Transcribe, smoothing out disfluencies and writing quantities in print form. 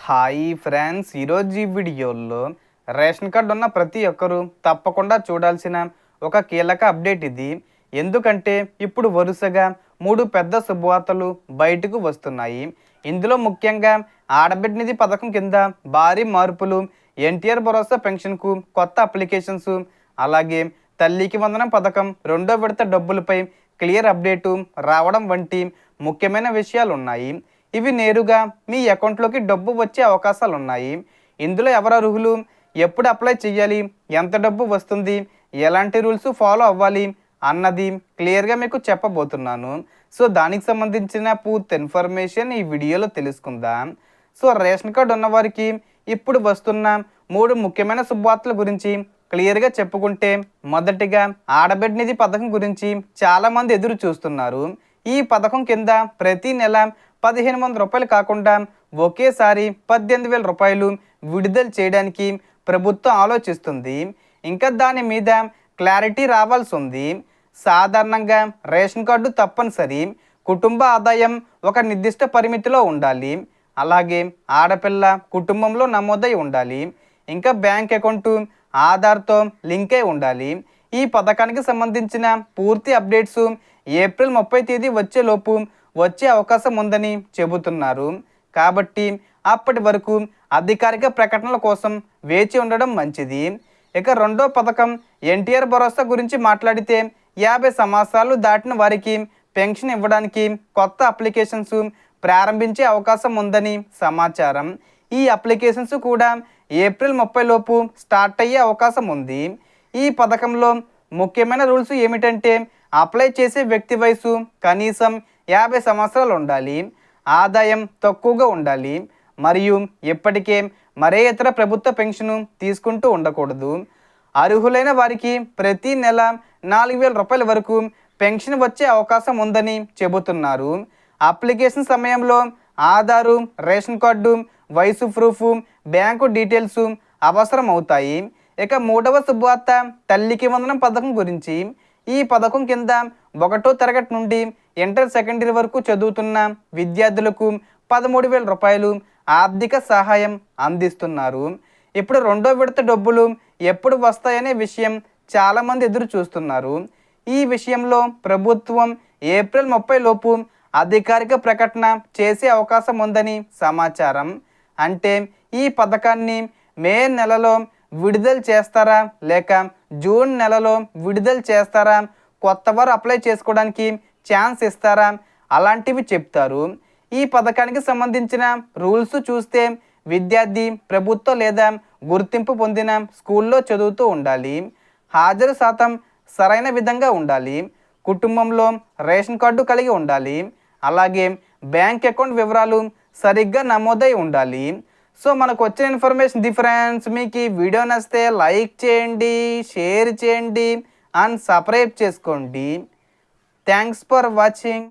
Hi friends, ఈరోజు ఈ వీడియోలో రేషన్ కార్డు ఉన్న ప్రతి ఒక్కరూ తప్పకుండా చూడాల్సిన ఒక కీలక అప్డేట్ ఇది. ఎందుకంటే ఇప్పుడు వరుసగా 3 పెద్ద శుభవార్తలు బయటకు వస్తున్నాయి. ఇందులో ముఖ్యంగా ఆడబిడ్డ నిధి పథకం కింద భారీ మార్పులు, ఎన్టీఆర్ భరోసా పెన్షన్కు కొత్త అప్లికేషన్స్, అలాగే తల్లికి వందనం పథకం రెండో విడత డబ్బులపై క్లియర్ అప్డేటు రావడం వంటి ముఖ్యమైన విషయాలు ఉన్నాయి. ఇవి నేరుగా మీ అకౌంట్లోకి డబ్బు వచ్చే అవకాశాలు ఉన్నాయి. ఇందులో ఎవరు అర్హులు, ఎప్పుడు అప్లై చేయాలి, ఎంత డబ్బు వస్తుంది, ఎలాంటి రూల్స్ ఫాలో అవ్వాలి అన్నది క్లియర్గా మీకు చెప్పబోతున్నాను. సో దానికి సంబంధించిన పూర్తి ఇన్ఫర్మేషన్ ఈ వీడియోలో తెలుసుకుందాం. సో రేషన్ కార్డు ఉన్నవారికి ఇప్పుడు వస్తున్న 3 ముఖ్యమైన శుభవార్తల గురించి క్లియర్గా చెప్పుకుంటే, మొదటిగా ఆడబిడ్డ నిధి పథకం గురించి చాలామంది ఎదురు చూస్తున్నారు. ఈ పథకం కింద ప్రతి నెల 1500 రూపాయలు కాకుండా ఒకేసారి 18,000 రూపాయలు విడుదల చేయడానికి ప్రభుత్వం ఆలోచిస్తుంది. ఇంకా దాని మీద క్లారిటీ రావాల్సి ఉంది. సాధారణంగా రేషన్ కార్డు తప్పనిసరి, కుటుంబ ఆదాయం ఒక నిర్దిష్ట పరిమితిలో ఉండాలి, అలాగే ఆడపిల్ల కుటుంబంలో నమోదై ఉండాలి, ఇంకా బ్యాంక్ అకౌంటు ఆధార్తో లింక్ అయి ఉండాలి. ఈ పథకానికి సంబంధించిన పూర్తి అప్డేట్స్ ఏప్రిల్ 30 తేదీ వచ్చే అవకాశం ఉందని చెబుతున్నారు. కాబట్టి అప్పటి వరకు అధికారిక ప్రకటనల కోసం వేచి ఉండడం మంచిది. ఇక రెండో పథకం ఎన్టీఆర్ భరోసా గురించి మాట్లాడితే, 50 సంవత్సరాలు దాటిన వారికి పెన్షన్ ఇవ్వడానికి కొత్త అప్లికేషన్స్ ప్రారంభించే అవకాశం ఉందని సమాచారం. ఈ అప్లికేషన్స్ కూడా ఏప్రిల్ 30 స్టార్ట్ అయ్యే అవకాశం ఉంది. ఈ పథకంలో ముఖ్యమైన రూల్స్ ఏమిటంటే, అప్లై చేసే వ్యక్తి వయసు కనీసం 50 సంవత్సరాలు ఉండాలి, ఆదాయం తక్కువగా ఉండాలి, మరియు ఇప్పటికే మరే ఇతర ప్రభుత్వ పెన్షన్ తీసుకుంటూ ఉండకూడదు. అర్హులైన వారికి ప్రతి నెల 4,000 రూపాయల వరకు పెన్షన్ వచ్చే అవకాశం ఉందని చెబుతున్నారు. అప్లికేషన్ సమయంలో ఆధారు, రేషన్ కార్డు, వయసు ప్రూఫ్, బ్యాంకు డీటెయిల్స్ అవసరం అవుతాయి. ఇక మూడవ శుభవార్త తల్లికి వందనం పథకం గురించి. ఈ పథకం కింద 1వ తరగతి నుండి ఇంటర్ సెకండరీ వరకు చదువుతున్న విద్యార్థులకు 13,000 రూపాయలు ఆర్థిక సహాయం అందిస్తున్నారు. ఇప్పుడు రెండో విడత డబ్బులు ఎప్పుడు వస్తాయనే విషయం చాలామంది ఎదురు చూస్తున్నారు. ఈ విషయంలో ప్రభుత్వం ఏప్రిల్ 30 అధికారిక ప్రకటన చేసే అవకాశం ఉందని సమాచారం. అంటే ఈ పథకాన్ని మే నెలలో విడుదల చేస్తారా, లేక జూన్ నెలలో విడుదల చేస్తారా, కొత్తవారు అప్లై చేసుకోవడానికి ఛాన్స్ ఇస్తారా, అలాంటివి చెప్తారు. ఈ పథకానికి సంబంధించిన రూల్స్ చూస్తే, విద్యార్థి ప్రభుత్వ లేదా గుర్తింపు పొందిన స్కూల్లో చదువుతూ ఉండాలి, హాజరు శాతం సరైన విధంగా ఉండాలి, కుటుంబంలో రేషన్ కార్డు కలిగి ఉండాలి, అలాగే బ్యాంక్ అకౌంట్ వివరాలు సరిగ్గా నమోదై ఉండాలి. సో మనకు వచ్చిన ఇన్ఫర్మేషన్ డిఫరెన్స్. మీకు ఈ వీడియో నచ్చితే లైక్ చేయండి, షేర్ చేయండి అండ్ సబ్స్క్రైబ్ చేసుకోండి. Thanks for watching.